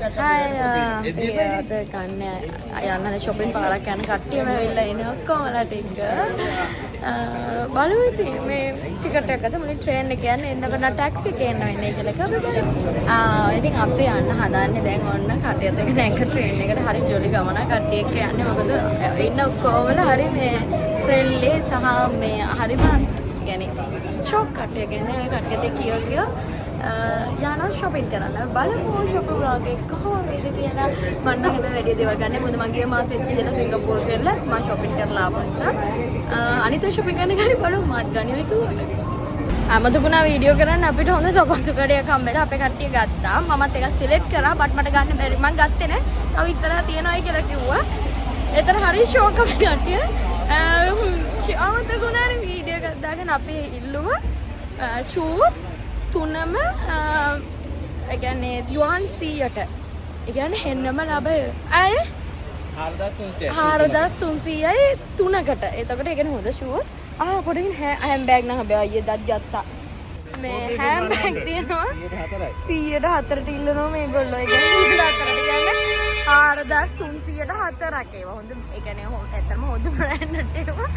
අද ගන්න යන්න shopping පාරක් යන කට්ටියම ඇවිල්ලා ඉන්නේ ඔක්කොමලා ටික. බලමු ඉතින් මේ ටිකට් එකද මුලින් ට්‍රේන් එක යන්නේ එන්නකන ටැක්සි එක එන්න වෙන්නේ කියලා කිව්වා. ඉතින් අපි යන්න හදන්නේ දැන් ඔන්න කටියත් එක නැංක ට්‍රේන් එකට හරි ජොලි ගමනක් කට්ටිය එක්ක යන්නේ. මොකද ඉන්න ඔක්කොමලා හරි මේ ෆ්‍රෙන්ඩ්ලි සහ මේ හරිම يعني ෂොක් කට්ටියක ඉන්නේ කට්ටියත් කියෝ යනවා shopping කරන්න. බලමු shopping vlog එක කොහොමද කියලා. මම නම් හිතුවේ වැඩි දේවල් ගන්න. මොකද මම ගිය මාසෙත් ගිහලා සිංගප්පූරු ගිහලා මම shopping කරලා ආපු නිසා. අනිත් shopping කරන්න ගිහින් බලමු මාත් ගන්නේ කිව්වට. අමතකුණා වීඩියෝ කරන්න අපිට හොඳ සපත්තු කඩයක් හම්බෙලා අපේ කට්ටිය ගත්තා. මමත් ඒක සිලෙක්ට් කරා. බට් මට ගන්න බැරි. මම ගත්තේ නෑ. තව ඉස්සරහ තියනවායි කියලා කිව්වා. ඒතර හරි ෂෝක් අපේ කට්ටිය. අමතකුණා වීඩියෝ එකක් දාගෙන අපි ඉල්ලුවා shoes තුනම ඒ කියන්නේ යුවන් 100ට. ඒ කියන්නේ හෙන්නම ලාභය. අය 4300යි තුනකට. එතකොට ඒ කියන්නේ හොඳ shoes. පොඩකින් හැම් බෑග් නම් හැබැයි අයියේ දත් ගත්තා. මේ හැම් බෑග් තියෙනවා 100ට ඉල්ලනවා මේගොල්ලෝ. ඒ කියන්නේ 4304ක් ඒවා හොඳ. ඒ කියන්නේ ඇත්තම හොඳ බ්‍රෑන්ඩ් එකක් ඒවා.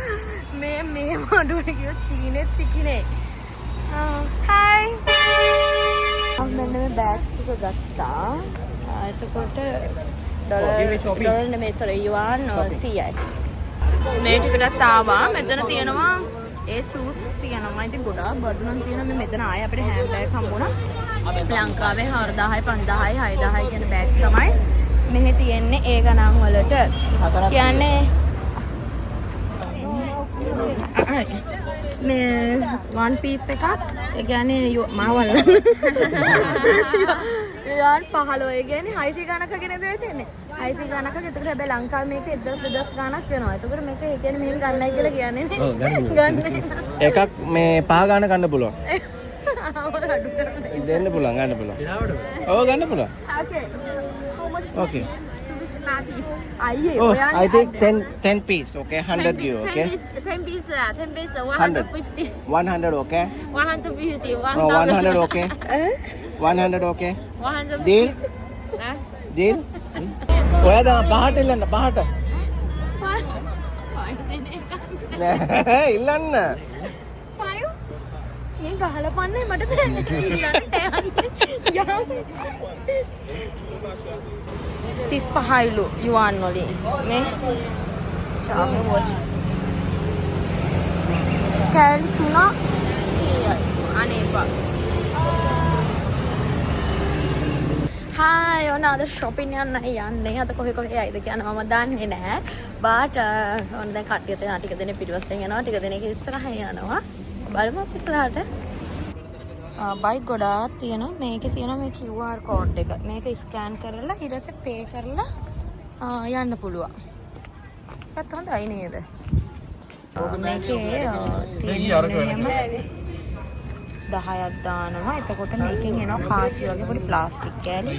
මේ මොඩුවට කියෝ චීනෙත් තිකිනේ. Hi. මෙන්න මේ බෑග්ස් ටික ගත්තා. එතකොට ඩොලර් නෙමෙයි යුවන් 100යි. මේ ටිකටත් ආවා. මෙතන තියෙනවා ඒ shoes තියෙනවා. ඉතින් ගොඩාක් බඩු නම් තියෙනවා. මෙතන ආයේ අපිට හැම් බෑග් හම්බුණා. ලංකාවේ 4000යි 5000යි 6000යි කියන බෑග්ස් තමයි මෙහි තියෙන්නේ ඒ ගණන් වලට. කියන්නේ මේ one piece එකක් ඒ කියන්නේ මාවල් යාන් 15 ඒ කියන්නේ 600 ගණනක ගෙනද වෙන්නේ 600 ගණනක. ඒකට හැබැයි ලංකාවේ මේක 1000 ගණනක් වෙනවා. ඒකට මේක ඒ කියන්නේ මෙහෙන් ගන්නයි කියලා කියන්නේ නේ. ඔව් ගන්න එකක් මේ 5 ගණන ගන්න පුළුවන්. දෙන්න පුළුවන් ගන්න පුළුවන්. ඔව් ගන්න පුළුවන්. Okay. Oh, I think 10 piece, okay? 100 you, okay? 10 piece, 150. 100, okay? 150, 100, okay? 100, okay? 100. Deal? Deal? ඔයාද පහට ඉල්ලන්න පහට. නෑ ඉල්ලන්න. 5. මේ ගහලා පන්නේ මට ඉල්ලන්න. තිස් පහයිලු යුවන් වලින් මේ ශාපේ වොච් කෑලි 3 අනේපා. හායි ඔන්න අද shopping යන්නේ. අද කොහේ යයිද කියනවා මම දන්නේ නැහැ. බාට ඔන්න දැන් කට්ටිය ටික දෙනෙක් පිටිපස්සෙන් යනවා. ටික දෙනෙක් ඉස්සරහින් යනවා. බලමු අපි ඉස්සරහට. බයික් ගොඩාක් තියෙනවා. මේකේ තියෙනවා මේ QR code එක. මේක ස්කෑන් කරලා ඊට පස්සේ පේ කරලා යන්න පුළුවන්. ඒත් හොඳයි නේද? මේකේ තියෙන්නේ 10ක් දානවා. එතකොට මේකෙන් එනවා කාසි වගේ පොඩි ප්ලාස්ටික් කෑලි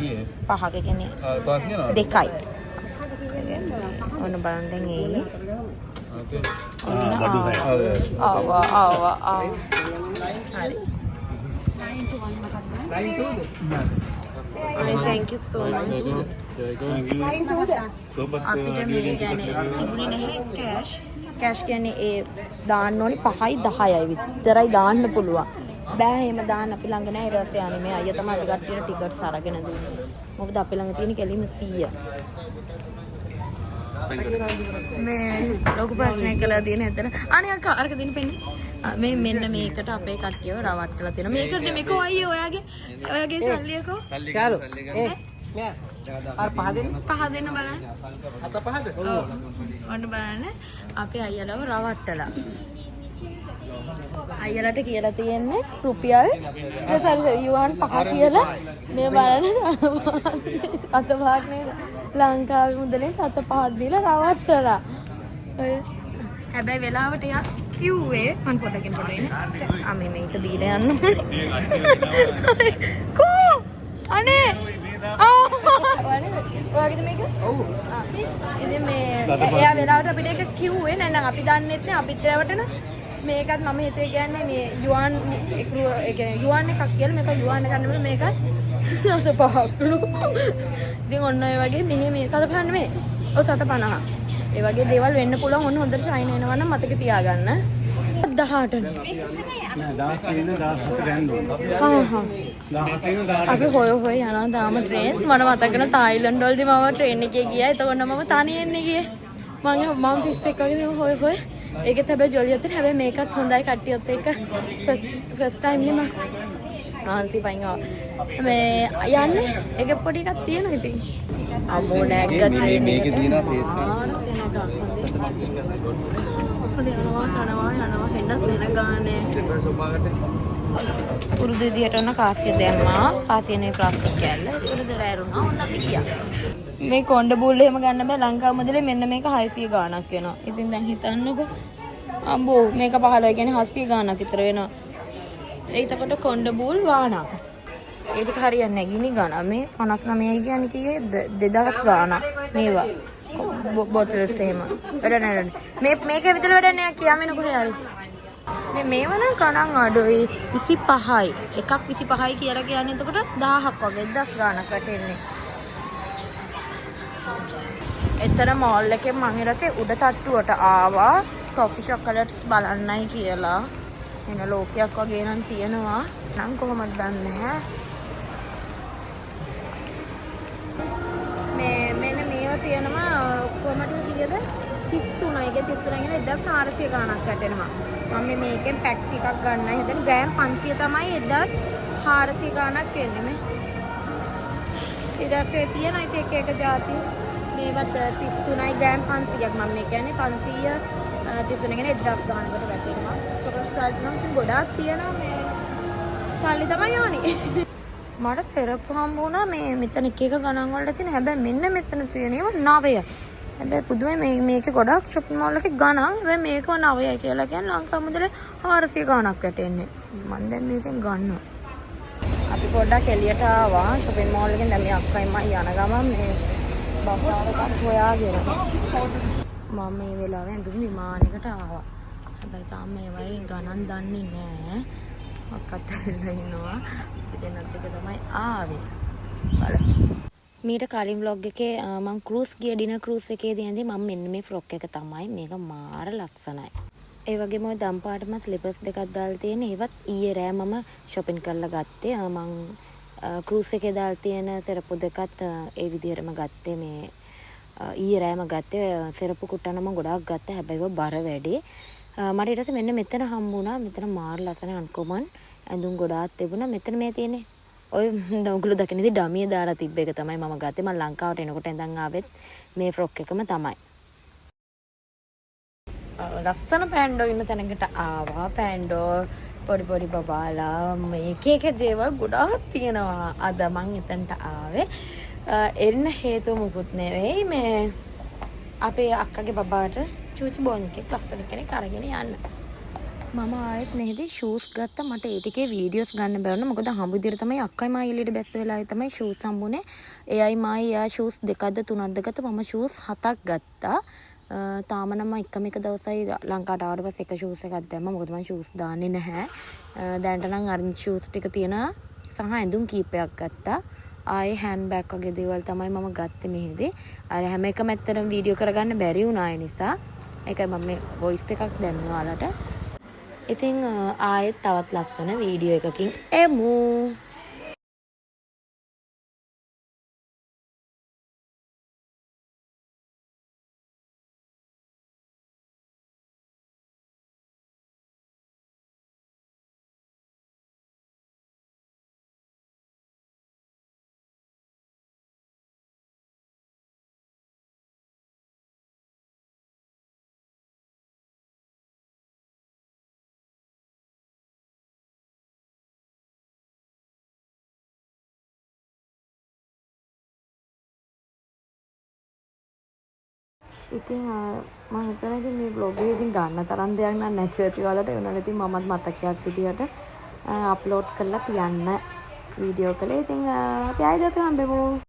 5ක කියන්නේ 2යි. ඔන්න බලන්න දැන් එන්නේ. ආවා. හරි. Thank you so much. අපිට මේ කියන්නේ තිබුණේ නැහැ කෑෂ්. කෑෂ් කියන්නේ ඒ දාන්න ඕනේ 5යි 10යි විතරයි දාන්න පුළුවන්. බෑ එහෙම දාන්න අපි ළඟ නැහැ. ඊට පස්සේ යන්නේ මේ අයියා තමයි අපි කට්ටියට ටිකට්ස් අරගෙන දුන්නේ. මොකද අපි ළඟ තියෙන කෙලින්ම 100. මේ ලොකු ප්‍රශ්නයක් කළා දින හැතර. අනේ අරක දින පෙන්නේ. මේ මෙන්න මේකට අපේ කට්ටියව රවට්ටලා තියෙනවා. මේකට මේක අයියේ ඔයාගේ සල්ලියකෝ. කාලෝ. මෙයා අර පහ දෙන්න බලන්න. 7 5ද? ඔව්. ඔන්න බලන්න අපේ අයියලව රවට්ටලා. අයියලට කියලා තියෙන්නේ රුපියල් යුවන් 5 කියලා. මේ බලන්න අත පහක් නේද? ලංකාවේ මුදලෙන් 7 5ක් දීලා රවට්ටලා. හැබැයි වෙලාවට යා කිව්වේ මම පොඩකින් පොඩ ඉන්නේ. මේ මේක දීලා යන්න. කෝ අනේ ඔයාගේද මේක? ඔව්. ඉතින් මේ එයා වෙලාවට අපිට ඒක කිව්වේ නැත්නම් අපි දන්නෙත් නෑ අපිත් රැවටෙන. මේකත් මම හිතුවේ කියන්නේ මේ යුවන් ඒ කියන්නේ යුවන් එකක් කියලා මේක යුවන් එකක් නෙමෙයි මේක අත පහක්ලු. ඉතින් ඔන්න ඔය වගේ මේ 750 නෙමෙයි. ඔව් 750. ඒ වගේ දේවල් වෙන්න පුළුවන්. ඔන්න හොඳට ෂයින් එනවා නම් මතක තියාගන්න. 18 නේ. අපි හොය යනවා තාම ට්‍රේන්ස්. මම මතක කරන තායිලන්ඩ් වලදී මම ට්‍රේන් එකේ ගියා. එතකොට මම තනියෙන් ගියේ. මම ෆිස් එක වගේ මම හොය. ඒකත් හැබැයි ජොලියත් හැබැයි මේකත් හොඳයි කට්ටියත් එක්ක ෆස්ට් ටයිම් නේ මම. ආන්ති පයින්වා. මේ යන්නේ ඒක පොඩි එකක් තියෙනවා ඉතින්. අමෝ නැග්ග ට්‍රේන් එකේ තියෙනවා ෆේස් එක. යනවා හෙන්න සෙනගානේ. උරුදු විදියට ඔන්න කාසිය දැම්මා. කාසියනේ ක්ලාස් එක කැල්ල. ඒක දරෑරුණා. ඔන්න අපි ගියා. මේ කොණ්ඩ බූල් එහෙම ගන්න බෑ ලංකාව මුදලේ මෙන්න මේක 600 ගාණක් වෙනවා. ඉතින් දැන් හිතන්නකෝ. අම්බෝ මේක 15 කියන්නේ 700 ගාණක් විතර වෙනවා. ඒකට කොණ්ඩ බූල් වාණක්. ඒ ටික හරියන්නේ නැහැ ගිනි ගාණ. මේ 59යි කියන්නේ කීයේ 2000 ගාණක් මේවා. බොටල්ස් එහෙම. වැඩ නැහැ. මේකේ විතර වැඩ නැහැ කියාමින කොහේ හරි. මේව නම් කණන් අඩුයි 25යි. එකක් 25යි කියලා කියන්නේ එතකොට 1000ක් වගේ 1000 ගාණක් වැටෙන්නේ. එතන මෝල් එකේ මම ඉරතේ උඩ තට්ටුවට ආවා කොෆි චොකලට්ස් බලන්නයි කියලා. එන ලෝකයක් වගේ නම් තියෙනවා. නම් කොහොමද දන්නේ නැහැ. මෙන්න මේවා තියෙනවා කොහමද කීයද? 33යි. ඒක 33 ගෙන 1400 ගාණක් වැටෙනවා. මම මේකෙන් පැක් ටිකක් ගන්නයි හිතන්නේ. ග්‍රෑම් 500 තමයි 1400 ගාණක් වෙන්නේ මේ. ඊට පස්සේ තියෙනවා ඒක එක જાති. මේවත් 33යි ග්‍රෑම් 500ක් මම මේ කියන්නේ 500 33 ගෙන 1000 ගානකට වැටෙනවා. චොකලට් සල්ට් නම් ඉතින් ගොඩාක් තියෙනවා මේ. සල්ලි තමයි යෝනි. මට සෙරප්පු හම්බ වුණා මේ මෙතන එක එක ගණන් වලට තියෙන. හැබැයි මෙන්න මෙතන තියෙනේම 9යි. හැබැයි පුදුමයි මේකේ ගොඩාක් shopping mall එකේ ගණන්. හැබැයි මේකම 9යි කියලා කියන්නේ ලංකාව මුදලේ 400 ගාණක් වැටෙන්නේ. මම දැන් මේකෙන් ගන්නවා. අපි පොඩ්ඩක් එළියට ආවා shopping mall එකෙන්. දැන් මේ අක්කයි මම යන ගමන් මේ බසාරකට හොයාගෙන මම මේ වෙලාවේ ඇඳුම් විමානයකට ආවා. හැබැයි තාම මේ වගේ ගණන් දන්නේ නැහැ. අක්කත් ඇවිල්ලා ඉන්නවා. දෙන්නත් එක තමයි ආවේ. බලන්න. මීට කලින් vlog එකේ මම cruise ගිය ඩිනර් cruise එකේදී ඇඳි මම මෙන්න මේ ෆ්‍රොක් එක තමයි. මේක මාර ලස්සනයි. ඒ වගේම ඔය දම් පාටම ස්ලිපර්ස් දෙකක් දාලා තියෙන. ඒවත් ඊයේ රෑ මම shopping කරලා ගත්තේ. මම cruise එකේ දාලා තියෙන සෙරප්පු දෙකත් ඒ විදිහටම ගත්තේ. මේ ඊයේ රෑම ගත්තේ. සෙරප්පු කුට්ටන මම ගොඩාක් ගත්තා. හැබැයි ඒක බර වැඩි. මට ඊට පස්සේ මෙන්න මෙතන හම්බුණා. මෙතන මාර ලස්සන අන්කොමන් ඇඳුම් ගොඩාක් තිබුණා. මෙතන මේ තියෙන්නේ ඔය ඔයගොල්ලෝ දකින්න ඉතින් ඩමිය දාලා තිබ්බ එක තමයි මම ගත්තේ. මම ලංකාවට එනකොට ඉඳන් ආවෙත් මේ ෆ්‍රොක් එකම තමයි. ලස්සන පෑන්ඩෝ ඉන්න තැනකට ආවා. පෑන්ඩෝ පොඩි පොඩි බබාලා මේ එක දේවල් ගොඩාක් තියෙනවා. අද මං එතනට ආවේ. එන්න හේතුව මුකුත් නෙවෙයි මේ අපේ අක්කගේ බබාට චූචි බෝන් එකේ ලස්සන කෙනෙක් අරගෙන යන්න. මම ආයෙත් මෙහෙදි ෂූස් ගත්තා. මට ඒ ටිකේ වීඩියෝස් ගන්න බැරුණා. මොකද හම්බු විදියට තමයි අක්කයි මායි එළියට බැස්ස වෙලාවේ තමයි ෂූස් හම්බුනේ. එයයි මායි එයා ෂූස් දෙකක්ද තුනක්ද ගත්තා. මම ෂූස් 7ක් ගත්තා. තාම නම් එකම එක දවසයි ලංකාවට ආවට පස්සේ එක ෂූස් එකක් දැම්මා. මොකද මම ෂූස් දාන්නේ නැහැ. දැනට නම් අර ෂූස් ටික තියෙනවා සහ ඇඳුම් කීපයක් ගත්තා. ආයේ හෑන්ඩ් බෑග් වගේ දේවල් තමයි මම ගත්තේ මෙහෙදි. අර හැම එකම ඇත්තටම වීඩියෝ කරගන්න බැරි වුණා ඒ නිසා. ඒකයි මම මේ වොයිස් එකක් දැම්මේ ඔයාලට. ඉතින් ආයෙත් තවත් ලස්සන වීඩියෝ එකකින් එමු. ඉතින් මම හිතන්නේ මේ vlog එකේ ඉතින් ගන්න තරම් දෙයක් නෑ නැති ඇති වලට ඒ වුණාට ඉතින් මමත් මතකයක් විදියට අප්ලෝඩ් කරලා තියන්න වීඩියෝ කළේ. ඉතින් අපි ආයෙ දැන් හම්බෙමු.